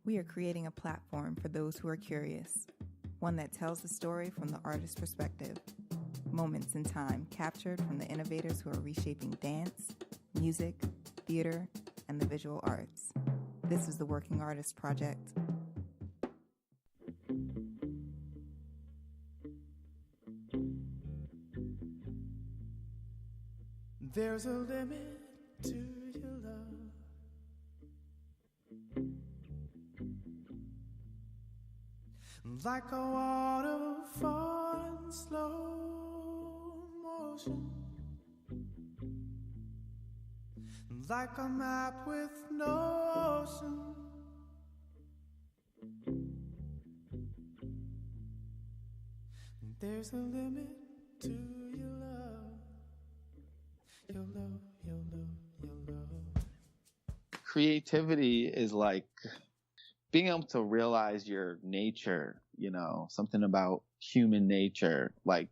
We are creating a platform for those who are curious, one that tells the story from the artist's perspective. Moments in time captured from the innovators who are reshaping dance, music, theater, and the visual arts. This is the Working Artist Project. There's a limit to your love. Like a waterfall in slow motion, like a map with no ocean. There's a limit to your love, your love, your love, your love. Creativity is like being able to realize your nature, something about human nature, like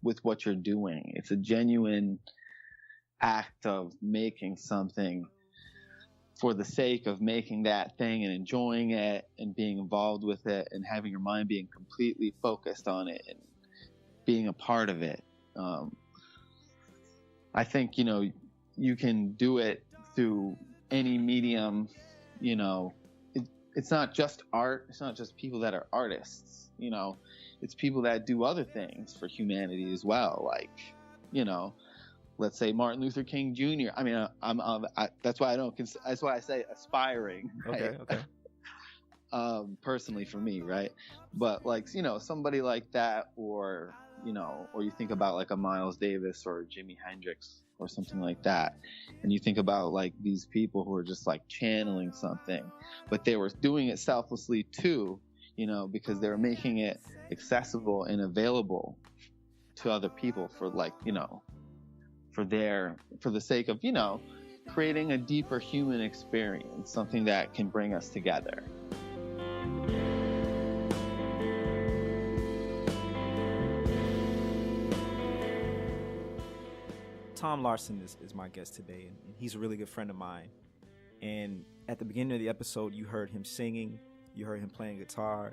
with what you're doing. It's a genuine act of making something for the sake of making that thing and enjoying it and being involved with it and having your mind being completely focused on it and being a part of it. I think, you can do it through any medium. It's not just art. It's not just people that are artists, it's people that do other things for humanity as well. Like, let's say Martin Luther King Jr. I mean, that's why that's why I say aspiring. Right? Okay. Personally for me, right? But like, somebody like that, or you think about like a Miles Davis or Jimi Hendrix or something like that, and you think about like these people who are just like channeling something, but they were doing it selflessly too, because they were making it accessible and available to other people for like, for the sake of, creating a deeper human experience, something that can bring us together. Tom Larsen is my guest today, and he's a really good friend of mine. And at the beginning of the episode, you heard him singing, you heard him playing guitar,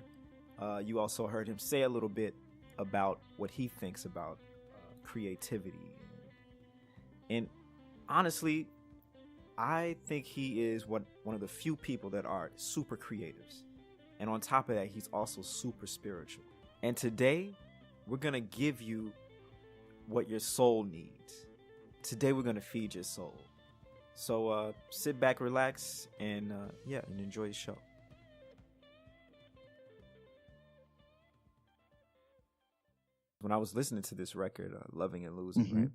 you also heard him say a little bit about what he thinks about creativity. And honestly, I think he is one of the few people that are super creatives. And on top of that, he's also super spiritual. And today, we're going to give you what your soul needs. Today, we're going to feed your soul. So sit back, relax, and enjoy the show. When I was listening to this record, Loving and Losing, Mm-hmm.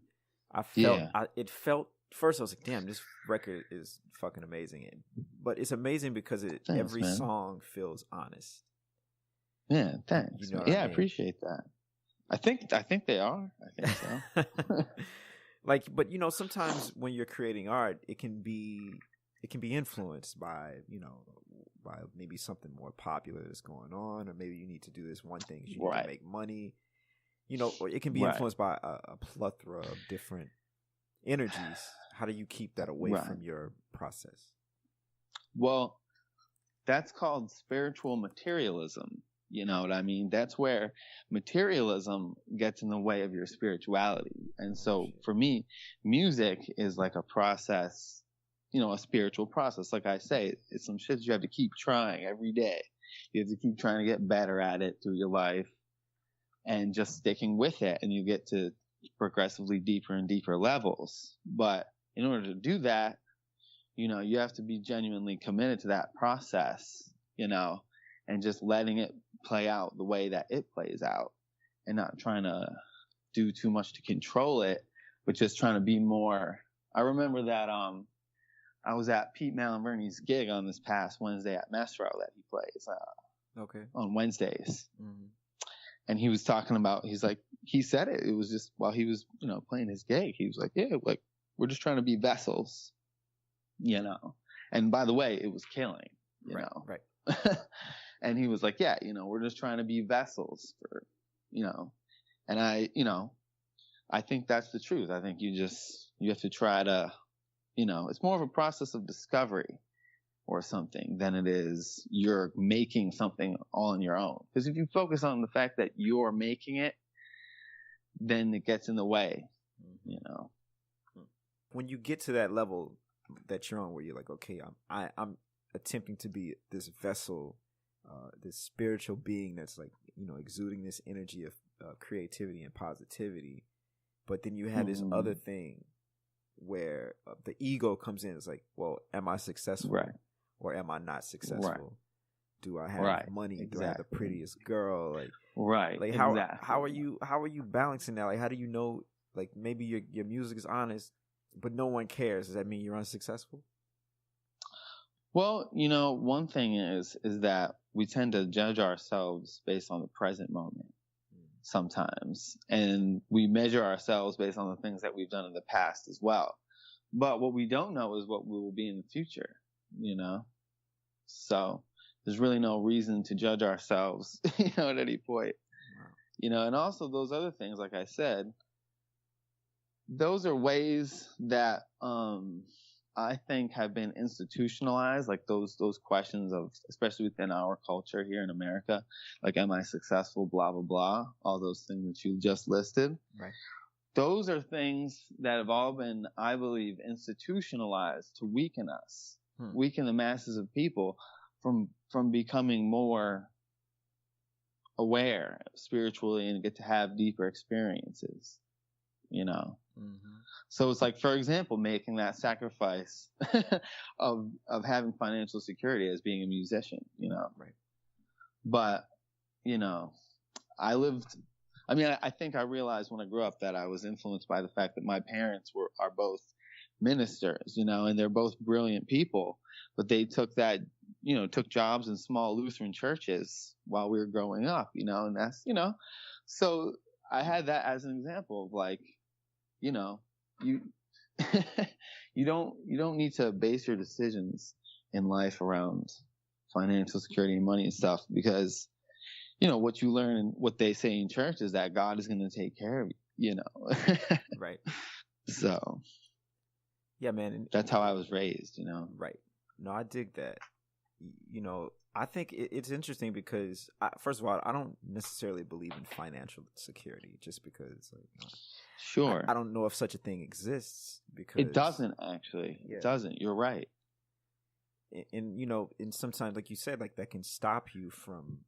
right? It felt, first I was like, damn, this record is fucking amazing. But it's amazing because every song feels honest. Yeah, thanks. You know what I mean? I appreciate that. I think they are. I think so. But sometimes when you're creating art, it can be influenced by by maybe something more popular that's going on, or maybe you need to do this one thing 'cause you need to make money. Or it can be influenced by a plethora of different energies. How do you keep that away from your process? Well, that's called spiritual materialism. You know what I mean? That's where materialism gets in the way of your spirituality. And so for me, music is like a process, a spiritual process. Like I say, it's some shit you have to keep trying every day. You have to keep trying to get better at it through your life and just sticking with it. And you get to progressively deeper and deeper levels. But in order to do that, you have to be genuinely committed to that process, and just letting it play out the way that it plays out and not trying to do too much to control it, but just trying to be more. I remember that I was at Pete Malinverni's gig on this past Wednesday at Mestro that he plays on Wednesdays. Mm-hmm. And he was talking about, he said it was just while he was, playing his gig, he was like, yeah, like we're just trying to be vessels, and by the way, it was killing, you know. Right. And he was like, yeah, we're just trying to be vessels for, and I think that's the truth. I think you have to try to, it's more of a process of discovery or something than it is you're making something all on your own. Because if you focus on the fact that you're making it, then it gets in the way, you know. When you get to that level that you're on, where you're like, okay, I'm attempting to be this vessel, this spiritual being that's like, you know, exuding this energy of creativity and positivity, but then you have this other thing where the ego comes in. It's like, well, am I successful? Right. Or am I not successful? Right. Do I have money? Exactly. Do I have the prettiest girl? Like, right. How exactly. how are you balancing that? Like, how do you know? Like, maybe your music is honest, but no one cares. Does that mean you're unsuccessful? Well, you know, one thing is that we tend to judge ourselves based on the present moment sometimes, and we measure ourselves based on the things that we've done in the past as well. But what we don't know is what we will be in the future. You know, so there's really no reason to judge ourselves, you know, at any point, you know. And also those other things, like I said, those are ways that I think have been institutionalized, like those questions of, especially within our culture here in America, like, am I successful, blah blah blah, all those things that you just listed. Right. Those are things that have all been, I believe, institutionalized to weaken us. Weaken the masses of people from becoming more aware spiritually and get to have deeper experiences, you know. So it's like, for example, making that sacrifice of having financial security as being a musician, you know. Right. But, you know, I think I realized when I grew up that I was influenced by the fact that my parents are both ministers, you know, and they're both brilliant people, but they took jobs in small Lutheran churches while we were growing up, you know, and that's, you know, so I had that as an example of, like, you know, you you don't need to base your decisions in life around financial security and money and stuff, because, you know, what you learn and what they say in church is that God is going to take care of you, you know. Right. So yeah, man. And that's how I was raised, you know. Right. No, I dig that. You know, I think it's interesting because, first of all, I don't necessarily believe in financial security, just because, like, sure, I don't know if such a thing exists, because it doesn't actually. Yeah. It doesn't. You're right. And, you know, and sometimes, like you said, like, that can stop you from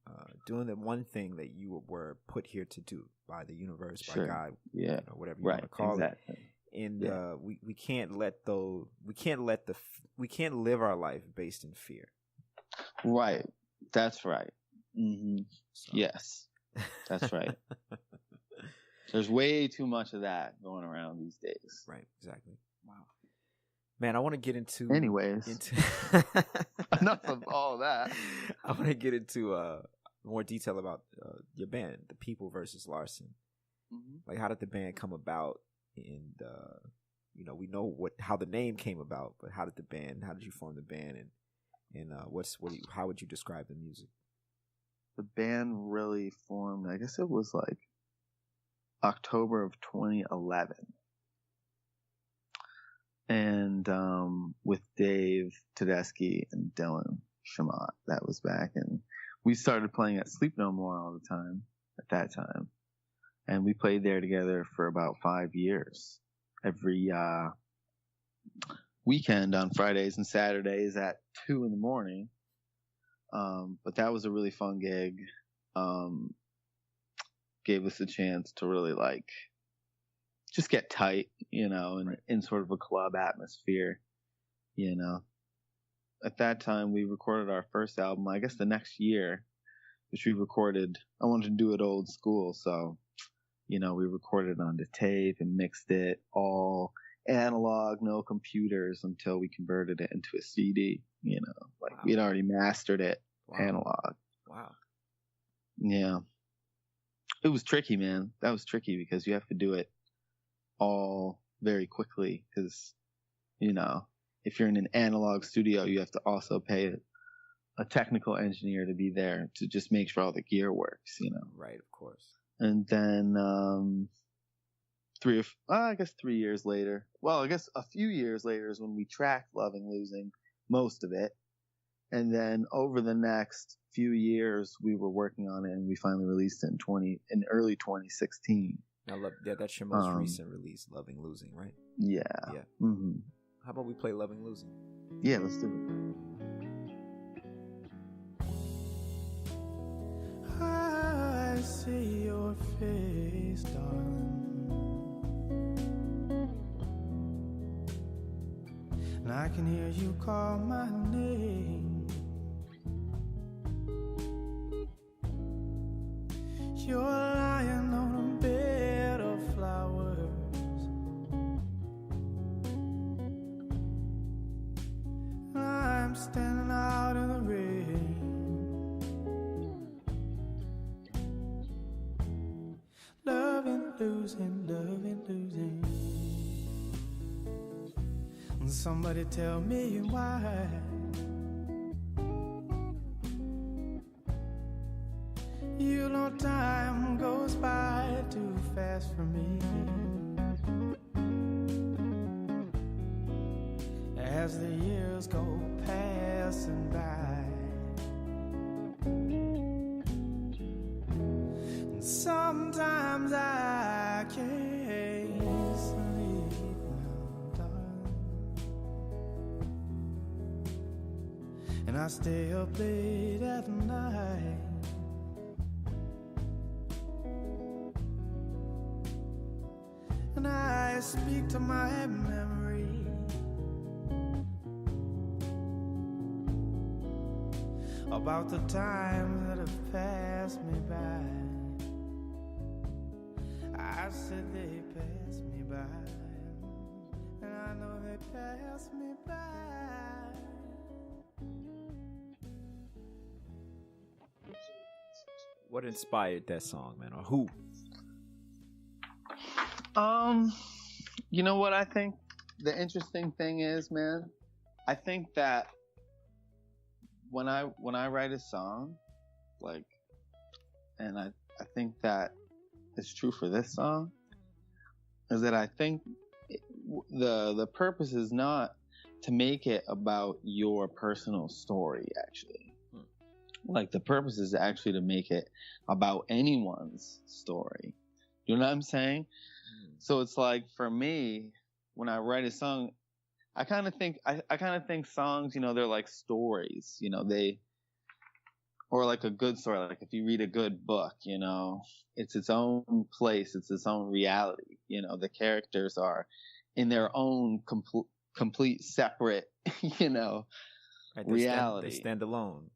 doing the one thing that you were put here to do by the universe, by God, you know, whatever you want to call it. And we can't live our life based in fear. Right. That's right. So. Yes. That's right. There's way too much of that going around these days. Right. Exactly. Wow. Man, I want to get into... Anyways. Enough of all that. I want to get into more detail about your band, The People versus Larsen. Like, how did the band come about? And, you know, we know how the name came about, but how did you form the band? And how would you describe the music? The band really formed, I guess it was like October of 2011. And with Dave Tedeschi and Dylan Shamat, that was back. And we started playing at Sleep No More all the time at that time. And we played there together for about 5 years. Every weekend on Fridays and Saturdays at 2 a.m. But that was a really fun gig. Gave us a chance to really, like, just get tight, you know, and in sort of a club atmosphere, you know. At that time, we recorded our first album, I guess the next year, which we recorded. I wanted to do it old school, so, you know, we recorded onto tape and mixed it all analog, no computers, until we converted it into a CD, you know. Like, we'd already mastered it analog. Wow. Yeah. It was tricky, man. That was tricky because you have to do it all very quickly because, you know, if you're in an analog studio, you have to also pay a technical engineer to be there to just make sure all the gear works, you know. Right, of course. And then 3 years later, well, I guess a few years later is when we tracked Loving Losing, most of it. And then over the next few years, we were working on it, and we finally released it in early 2016. Now, that's your most recent release, Loving Losing, right? Yeah. Yeah. Mm-hmm. How about we play Loving Losing? Yeah, let's do it. I see your face, darling, and I can hear you call my name. You're lying on a bed of flowers, and I'm standing out in the rain. Loving, losing. Somebody tell me why. You know time goes by too fast for me, as the years go passing by. And sometimes I can't sleep now, darling, and I stay up late at night. And I speak to my memory about the times that have passed me by. I said they passed me by, and I know they passed me by. What inspired that song, man, or who? You know what I think the interesting thing is, man? I think that when I write a song, like, and I think that it's true for this song, is that I think the purpose is not to make it about your personal story, actually. Like, the purpose is actually to make it about anyone's story. You know what I'm saying? So it's like, for me, when I write a song, I kind of think songs, you know, they're like stories, you know, or like a good story. Like if you read a good book, you know, it's its own place. It's its own reality. You know, the characters are in their own complete separate, you know, right, reality. They stand alone.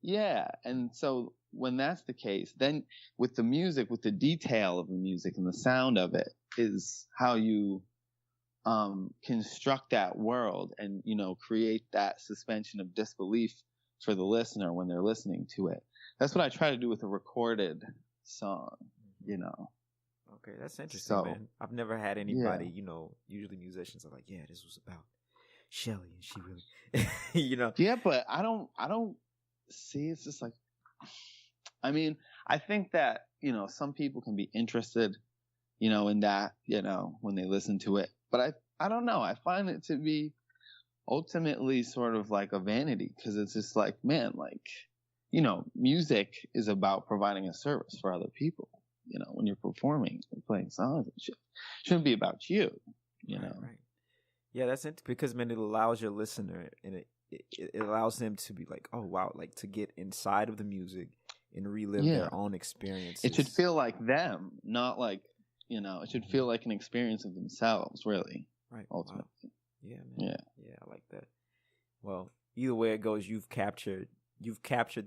Yeah. And so when that's the case, then with the music, with the detail of the music and the sound of it is how you construct that world and, you know, create that suspension of disbelief for the listener when they're listening to it. That's what I try to do with a recorded song, you know. Okay, that's interesting, man. I've never had anybody, you know, usually musicians are like, yeah, this was about Shelly and she really, you know. Yeah, but I don't see, it's just like, I mean, I think that, you know, some people can be interested, you know, in that, you know, when they listen to it. But I don't know. I find it to be ultimately sort of like a vanity, because it's just like, man, like, you know, music is about providing a service for other people. You know, when you're performing and playing songs and shit, it shouldn't be about you, you know. Right. Yeah, that's it, because, man, it allows your listener, and it allows them to be like, oh, wow, like to get inside of the music and relive their own experiences. It should feel like them, not like, you know, it should feel like an experience of themselves, really. Right. Ultimately. Wow. Yeah, man. Yeah. Yeah, I like that. Well, either way it goes, you've captured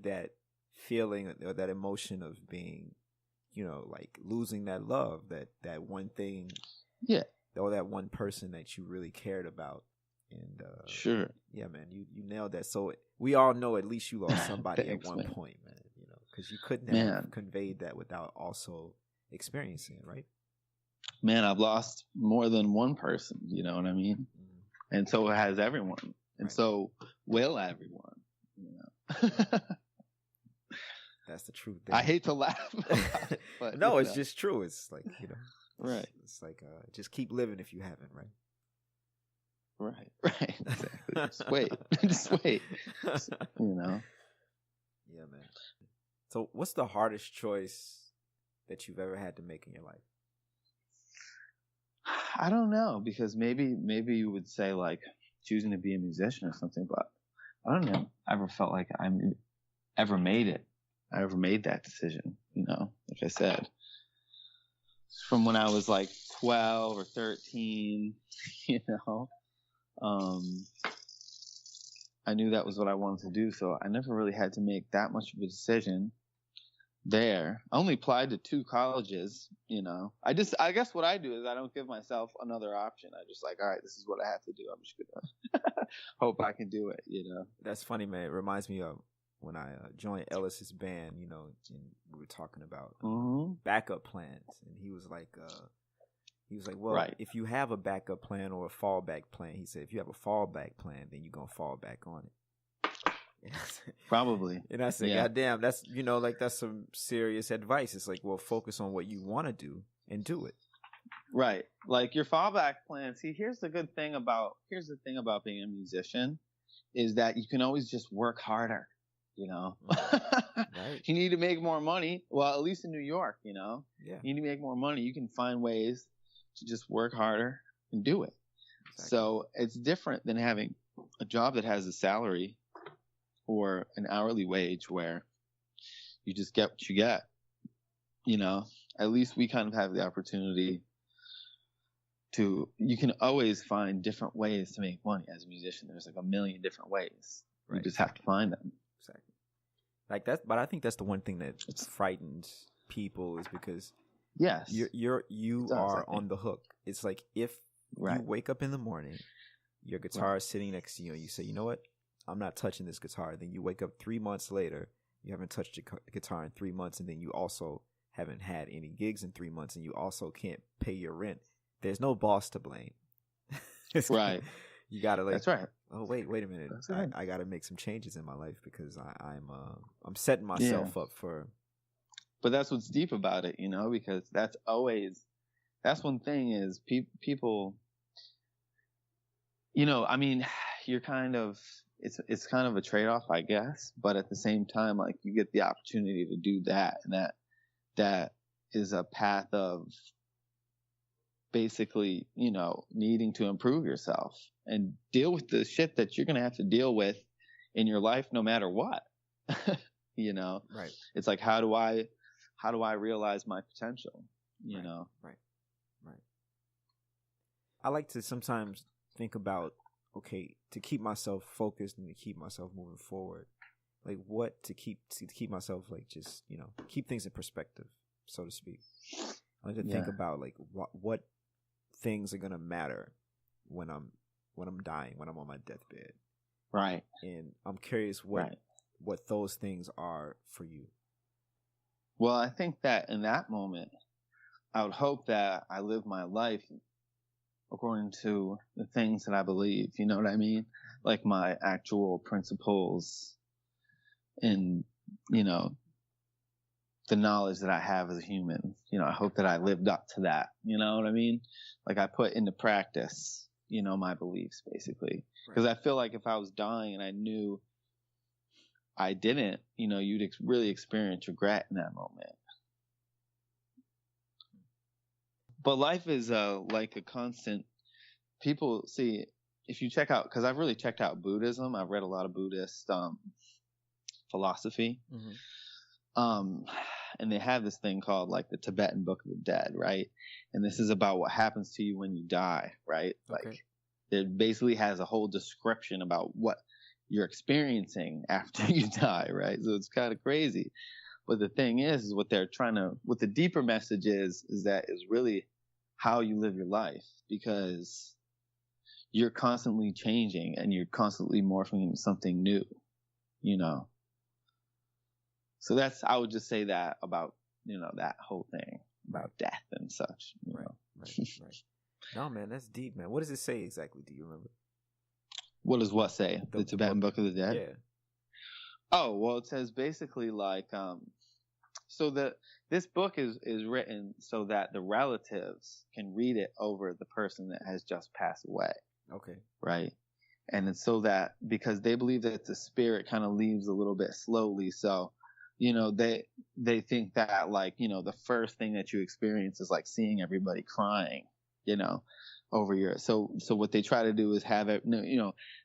that feeling or that emotion of being, you know, like losing that love, that one thing. Yeah. Or that one person that you really cared about. And sure. Yeah, man, you nailed that. So we all know at least you lost somebody Thanks, at one man. point, man. You know, because you couldn't have conveyed that without also experiencing it, right? Man, I've lost more than one person. You know what I mean? Mm-hmm. And so has everyone, and so will everyone. You know. That's the truth. I hate to laugh about it, but no, it's just true. It's like, you know, right. It's like just keep living if you haven't, right? Right. Exactly. Just wait. Just wait. You know? Yeah, man. So what's the hardest choice that you've ever had to make in your life? I don't know, because maybe you would say like choosing to be a musician or something, but I don't know. I ever felt like I ever made that decision, you know, like I said. From when I was like 12 or 13, you know, I knew that was what I wanted to do, so I never really had to make that much of a decision there. I only applied to 2 colleges, you know. I guess what I do is I don't give myself another option. I just like, all right, this is what I have to do. I'm just gonna hope I can do it, you know. That's funny, man. It reminds me of when I joined Ellis's band, you know, and we were talking about backup plans, and he was like, well, right. If you have a backup plan or a fallback plan, he said, if you have a fallback plan, then you're gonna fall back on it. Probably. And I said, God damn, that's, you know, like that's some serious advice. It's like, well, focus on what you want to do and do it. Right. Like your fallback plan. See, here's the thing about being a musician is that you can always just work harder, you know. Right. You need to make more money. Well, at least in New York, you know. Yeah. You need to make more money. You can find ways to just work harder and do it. Exactly. So it's different than having a job that has a salary or an hourly wage where you just get what you get. You know, at least we kind of have the opportunity you can always find different ways to make money as a musician. There's like a million different ways. Right. You just have to find them. Exactly. Like that, but I think that's the one thing that frightens people is because yes, you are on the hook. It's like if you wake up in the morning, your guitar is sitting next to you, and you say, you know what? I'm not touching this guitar. Then you wake up 3 months later, you haven't touched your guitar in 3 months, and then you also haven't had any gigs in 3 months, and you also can't pay your rent. There's no boss to blame. Right. You gotta like. That's right. Oh wait a minute. Right. I gotta make some changes in my life because I'm setting myself up for. But that's what's deep about it, you know, because that's one thing is people. You know, I mean, you're kind of. It's kind of a trade-off, I guess, but at the same time, like you get the opportunity to do that, and that is a path of basically, you know, needing to improve yourself and deal with the shit that you're going to have to deal with in your life, no matter what, you know? Right. It's like, how do I realize my potential, you know? Right. I like to sometimes think about, okay, to keep myself focused and to keep myself moving forward, like what to keep myself like just, you know, keep things in perspective, so to speak. I like to think about like what things are gonna matter when I'm dying, when I'm on my deathbed. Right. And I'm curious what those things are for you. Well, I think that in that moment, I would hope that I live my life according to the things that I believe, you know what I mean? Like my actual principles and, you know, the knowledge that I have as a human. You know, I hope that I lived up to that, you know what I mean? Like I put into practice, you know, my beliefs basically. Because I feel like if I was dying and I knew I didn't, you know, you'd really experience regret in that moment. But life is like a constant. People see if you check out, because I've really checked out Buddhism. I've read a lot of Buddhist philosophy, and they have this thing called like the Tibetan Book of the Dead, right? And this is about what happens to you when you die, right? Okay. Like it basically has a whole description about what you're experiencing after you die, right? So it's kind of crazy. But the thing is what the deeper message is that is really how you live your life, because you're constantly changing and you're constantly morphing into something new, you know? So I would just say that about, you know, that whole thing about death and such. You know? Right. No, man, that's deep, man. What does it say exactly? Do you remember? What does what say? The Tibetan Book of the Dead? Yeah. Oh, well, it says basically like, so this book is written so that the relatives can read it over the person that has just passed away. Okay. Right. And it's so that, because they believe that the spirit kind of leaves a little bit slowly. So, they think that, like, the first thing that you experience is like seeing everybody crying, over so what they try to do is have it,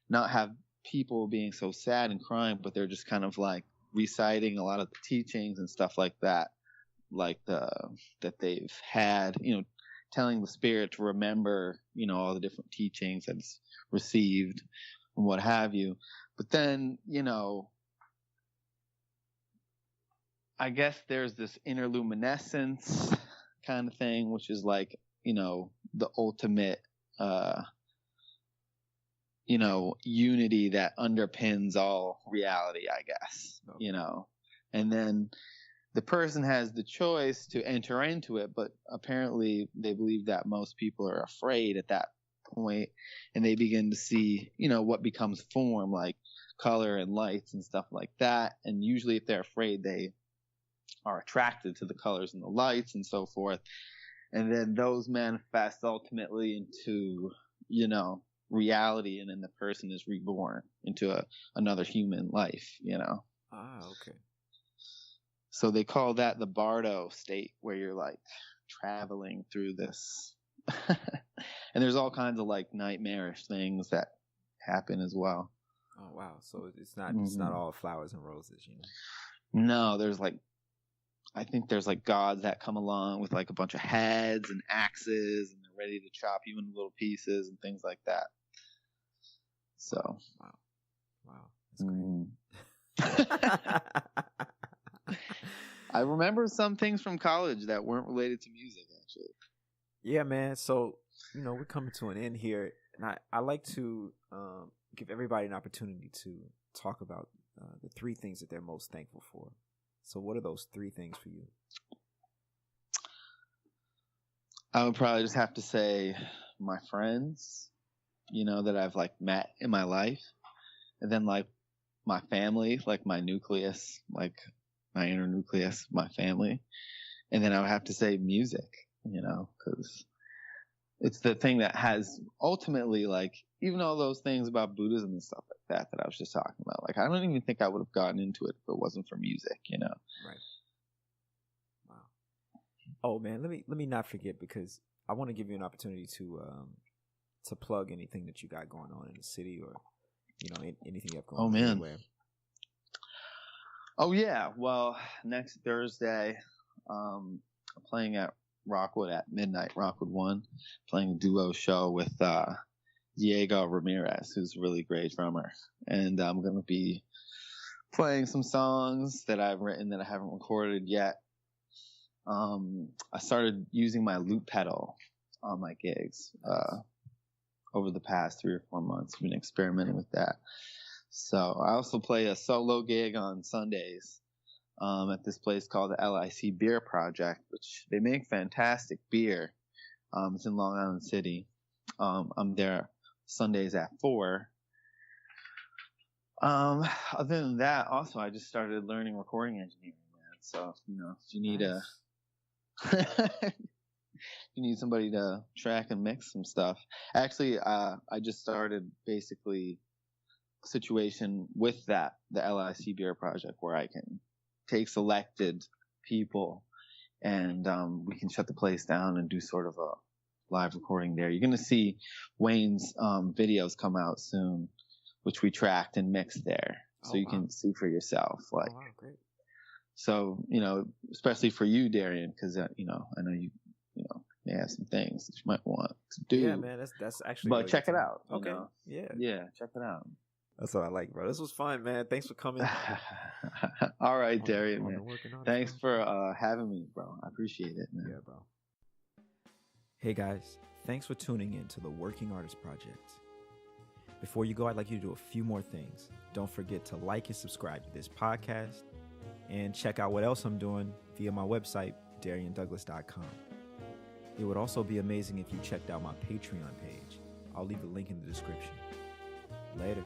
not have people being so sad and crying, but they're just kind of like reciting a lot of the teachings and stuff like that, like that they've had, telling the spirit to remember, all the different teachings that it's received and what have you. But then, I guess there's this interluminescence kind of thing, which is like, the ultimate, unity that underpins all reality, I guess, and then the person has the choice to enter into it, but apparently they believe that most people are afraid at that point, and they begin to see, what becomes form, like color and lights and stuff like that. And usually if they're afraid, they are attracted to the colors and the lights and so forth. And then those manifest ultimately into, reality, and then the person is reborn into another human life, Okay. So they call that the bardo state, where you're like traveling through this. And there's all kinds of like nightmarish things that happen as well. Oh wow. So it's not all flowers and roses, No, I think there's like gods that come along with like a bunch of heads and axes, and they're ready to chop you into little pieces and things like that. So. Wow. That's great. I remember some things from college that weren't related to music, actually. Yeah, man. So, we're coming to an end here, and I like to give everybody an opportunity to talk about the 3 things that they're most thankful for. So what are those 3 things for you? I would probably just have to say my friends, that I've like met in my life, and then like my family, like my nucleus, like my inner nucleus, my family. And then I would have to say music, because it's the thing that has ultimately, like, even all those things about Buddhism and stuff like that I was just talking about. Like, I don't even think I would have gotten into it if it wasn't for music, Right. Wow. Oh man, let me not forget, because I want to give you an opportunity to plug anything that you got going on in the city, or anything you have going on anywhere. Oh yeah. Well, next Thursday, I'm playing at Rockwood at midnight, Rockwood 1, playing a duo show with Diego Ramirez, who's a really great drummer. And I'm going to be playing some songs that I've written that I haven't recorded yet. I started using my loop pedal on my gigs over the past 3 or 4 months. I've been experimenting with that. So I also play a solo gig on Sundays at this place called the LIC Beer Project, which they make fantastic beer. It's in Long Island City. I'm there Sundays at 4. Other than that, also I just started learning recording engineering, man. So if you need you need somebody to track and mix some stuff. Actually, I just started basically a situation with the LIC Beer Project, where I can take selected people and we can shut the place down and do sort of a live recording there. You're going to see Wayne's videos come out soon, which we tracked and mixed there. So you can see for yourself. Like, wow, great. So, especially for you, Darian, because, I know you may have some things that you might want to do. Yeah, man, that's actually. But check it out. Okay. Yeah. Yeah, check it out. That's what I like, bro. This was fun, man. Thanks for coming. All right, Darian, man. Thanks for having me, bro. I appreciate it, man. Yeah, bro. Hey, guys. Thanks for tuning in to the Working Artist Project. Before you go, I'd like you to do a few more things. Don't forget to like and subscribe to this podcast, and check out what else I'm doing via my website, DarianDouglas.com. It would also be amazing if you checked out my Patreon page. I'll leave the link in the description. Later.